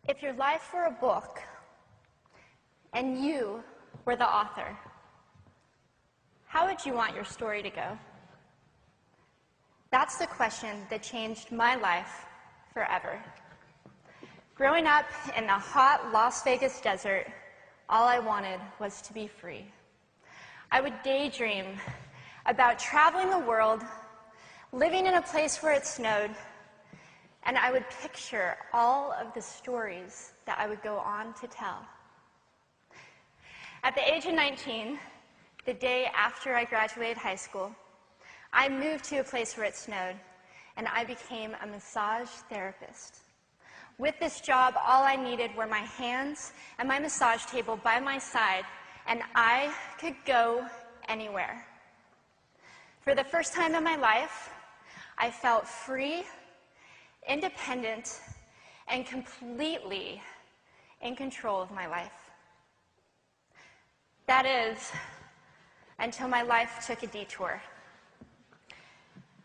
If your life were a book and you were the author, how would you want your story to go? That's the question that changed my life forever. Growing up in the hot Las Vegas desert, all I wanted was to be free. I would daydream about traveling the world, living in a place where it snowed, and I would picture all of the stories that I would go on to tell. At the age of 19, the day after I graduated high school, I moved to a place where it snowed, and I became a massage therapist. With this job, all I needed were my hands and my massage table by my side, and I could go anywhere. For the first time in my life, I felt free, independent, and completely in control of my life. That is, until my life took a detour.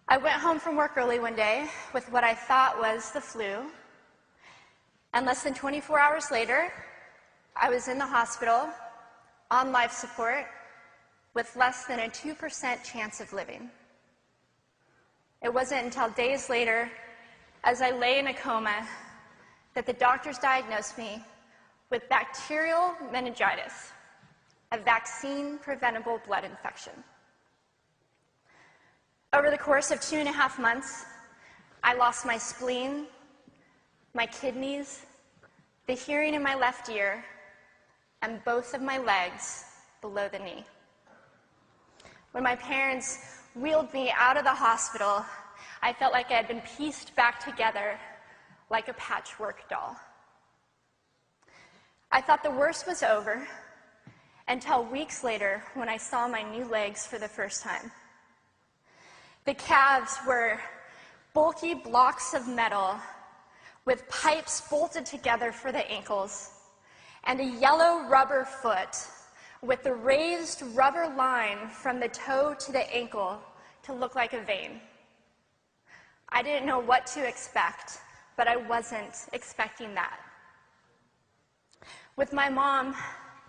I went home from work early one day with what I thought was the flu, and less than 24 hours later, I was in the hospital on life support with less than a 2% chance of living. It wasn't until days later, as I lay in a coma, that the doctors diagnosed me with bacterial meningitis, a vaccine-preventable blood infection. Over the course of 2.5 months, I lost my spleen, my kidneys, the hearing in my left ear, and both of my legs below the knee. When my parents wheeled me out of the hospital, I felt like I had been pieced back together like a patchwork doll. I thought the worst was over until weeks later when I saw my new legs for the first time. The calves were bulky blocks of metal with pipes bolted together for the ankles, and a yellow rubber foot with the raised rubber line from the toe to the ankle to look like a vein. I didn't know what to expect, but I wasn't expecting that. With my mom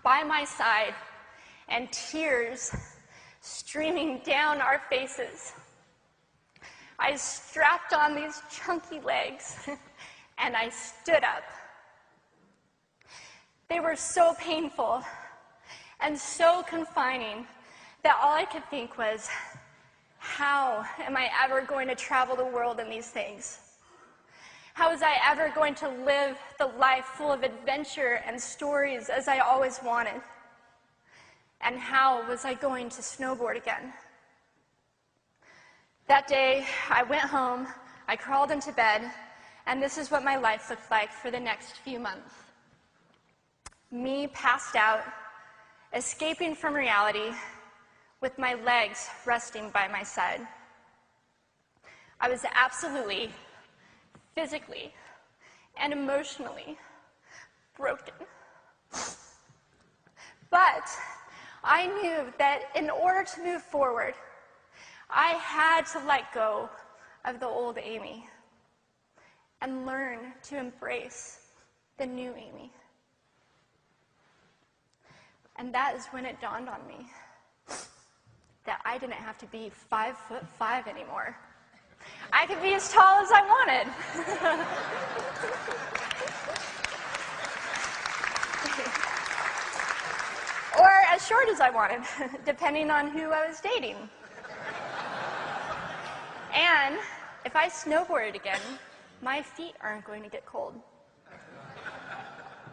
by my side and tears streaming down our faces, I strapped on these chunky legs and I stood up. They were so painful and so confining that all I could think was, how am I ever going to travel the world in these things? How was I ever going to live the life full of adventure and stories as I always wanted? And how was I going to snowboard again? That day, I went home, I crawled into bed, and this is what my life looked like for the next few months. Me passed out, escaping from reality, with my legs resting by my side. I was absolutely, physically, and emotionally broken. But I knew that in order to move forward, I had to let go of the old Amy and learn to embrace the new Amy. And that is when it dawned on me that I didn't have to be 5'5" anymore. I could be as tall as I wanted. Or as short as I wanted, depending on who I was dating. And if I snowboarded again, my feet aren't going to get cold.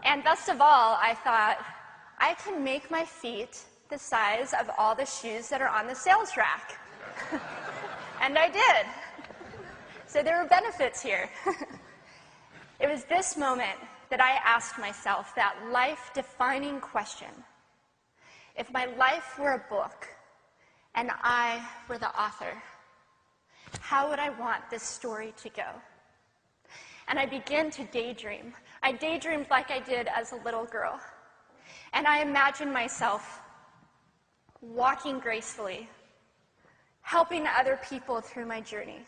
And best of all, I thought, I can make my feet the size of all the shoes that are on the sales rack. And I did. So there were benefits here. It was this moment that I asked myself that life-defining question. If my life were a book and I were the author, how would I want this story to go? And I began to daydream. I daydreamed like I did as a little girl. And I imagined myself walking gracefully, helping other people through my journey,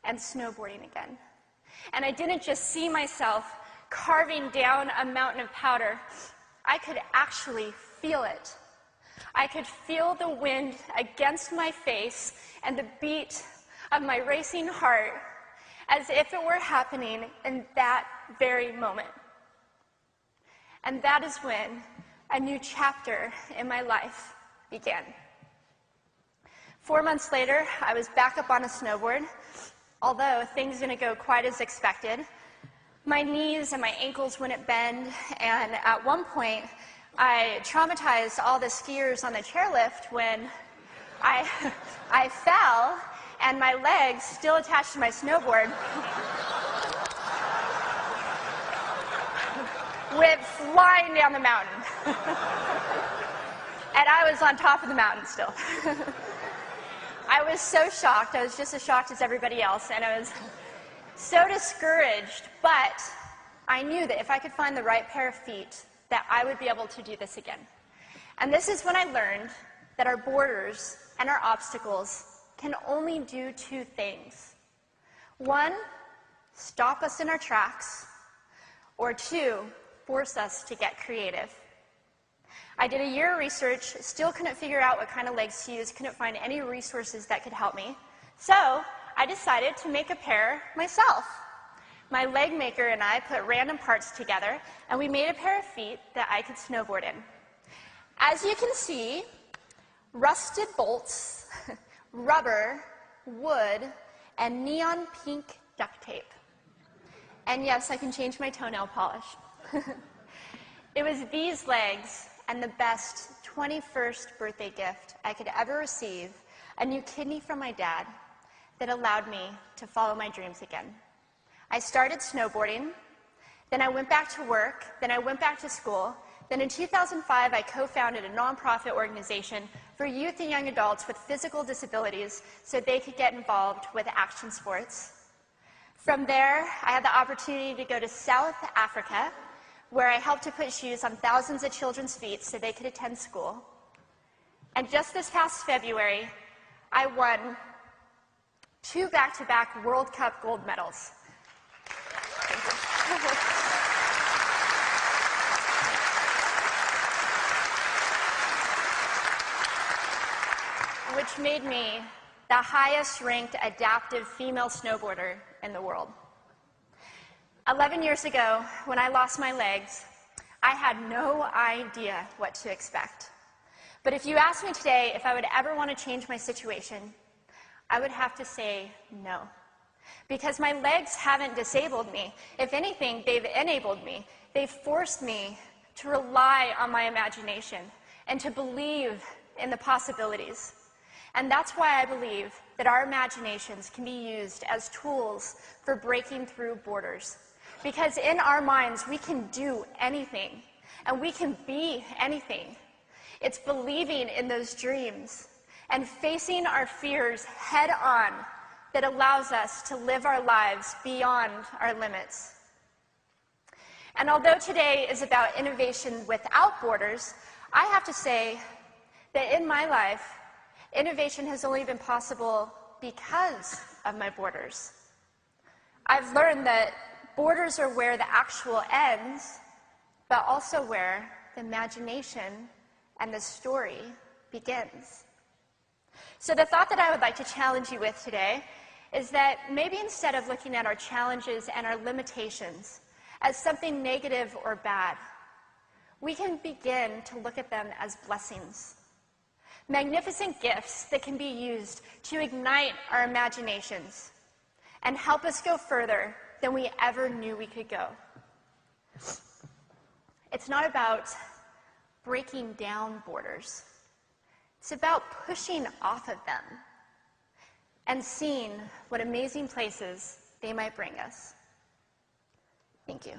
and snowboarding again. And I didn't just see myself carving down a mountain of powder, I could actually feel it. I could feel the wind against my face and the beat of my racing heart as if it were happening in that very moment. And that is when a new chapter in my life began. 4 months later, I was back up on a snowboard, although things didn't go quite as expected. My knees and my ankles wouldn't bend, and at one point, I traumatized all the skiers on the chairlift when I fell, and my legs, still attached to my snowboard, went flying down the mountain. And I was on top of the mountain still. I was so shocked. I was just as shocked as everybody else, and I was so discouraged, but I knew that if I could find the right pair of feet, that I would be able to do this again. And this is when I learned that our borders and our obstacles can only do two things. One, stop us in our tracks, or two, force us to get creative. I did a year of research, still couldn't figure out what kind of legs to use, couldn't find any resources that could help me. So I decided to make a pair myself. My leg maker and I put random parts together, and we made a pair of feet that I could snowboard in. As you can see, rusted bolts, rubber, wood, and neon pink duct tape. And yes, I can change my toenail polish. It was these legs and the best 21st birthday gift I could ever receive, a new kidney from my dad, that allowed me to follow my dreams again. I started snowboarding, then I went back to work, then I went back to school, then in 2005 I co-founded a nonprofit organization for youth and young adults with physical disabilities so they could get involved with action sports. From there, I had the opportunity to go to South Africa, where I helped to put shoes on thousands of children's feet so they could attend school. And just this past February, I won 2 back-to-back World Cup gold medals. Which made me the highest-ranked adaptive female snowboarder in the world. 11 years ago, when I lost my legs, I had no idea what to expect. But if you asked me today if I would ever want to change my situation, I would have to say no. Because my legs haven't disabled me. If anything, they've enabled me. They've forced me to rely on my imagination and to believe in the possibilities. And that's why I believe that our imaginations can be used as tools for breaking through borders. Because in our minds, we can do anything, and we can be anything. It's believing in those dreams and facing our fears head on that allows us to live our lives beyond our limits. And although today is about innovation without borders, I have to say that in my life, innovation has only been possible because of my borders. I've learned that borders are where the actual ends, but also where the imagination and the story begins. So the thought that I would like to challenge you with today is that maybe instead of looking at our challenges and our limitations as something negative or bad, we can begin to look at them as blessings. Magnificent gifts that can be used to ignite our imaginations and help us go further than we ever knew we could go. It's not about breaking down borders. It's about pushing off of them and seeing what amazing places they might bring us. Thank you.